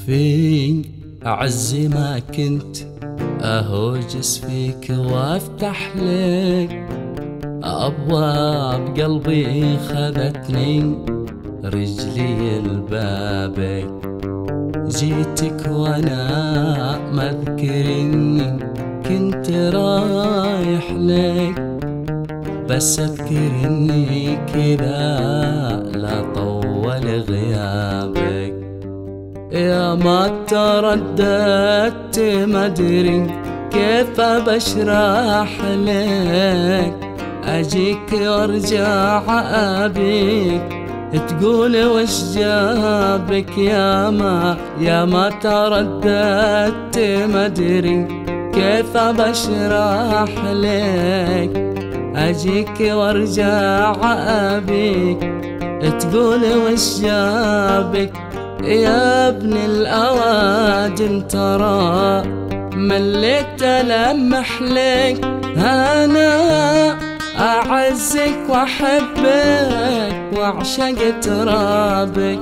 فيك أعزي ما كنت أهوجس فيك وافتح لك أبواب قلبي خذتني رجلي لبابك. جيتك وانا ما اذكرني كنت رايح لك، بس اذكر اني كذا لا طول غيابك. يا ما ترددت ما ادري كيف بشرح لك، اجيك وارجع ابيك تقول وش جابك. يا ما ترددت ما ادري كيف بشرح لك، اجيك وارجع ابيك تقول وش جابك. يا ابن الاوادم ترى مليت المح لك، انا اعزك واحبك واعشق ترابك.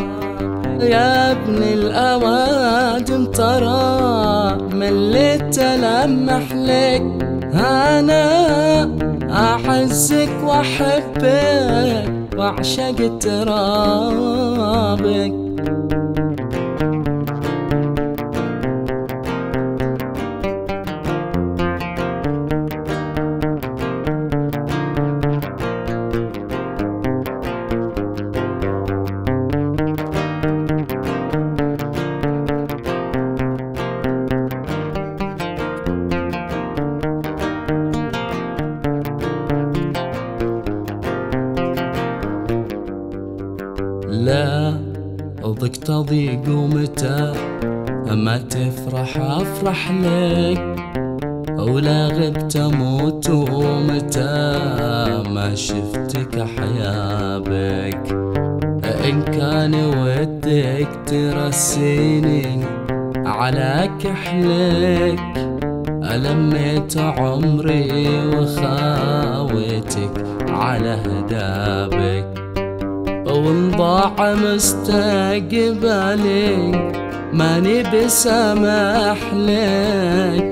يا ابن الاوادم ترى مليت المح لك، انا اعزك واحبك واعشق ترابك. لا ضقت ضيق ومتى ما تفرح افرح لك، ولا غبت اموت ومتى ما شفتك احيا بك. ان كان ودك ترسيني على كحلك، ألميت عمري وخاويتك على هدابك. وانضاع مستقبلي ماني بسامح لك،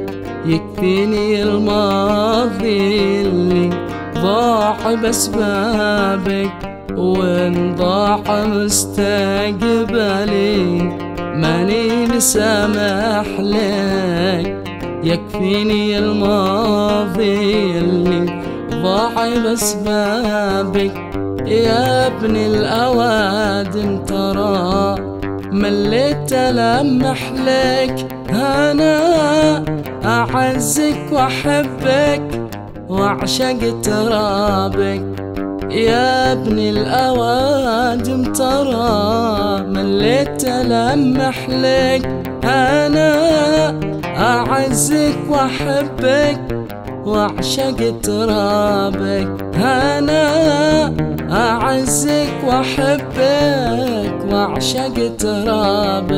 يكفيني الماضي اللي ضاع بأسبابك. وانضاع مستقبلي ماني بسامح لك، يكفيني الماضي اللي ضاع بأسبابك. يا ابن الأوادم ترى مليت ألمح لك، أنا أعزك وأحبك وأعشق ترابك. يا ابن الأوادم ترى مليت ألمح لك، أنا أعزك وأحبك واعشق ترابك. أنا أعزك وأحبك واعشق ترابك.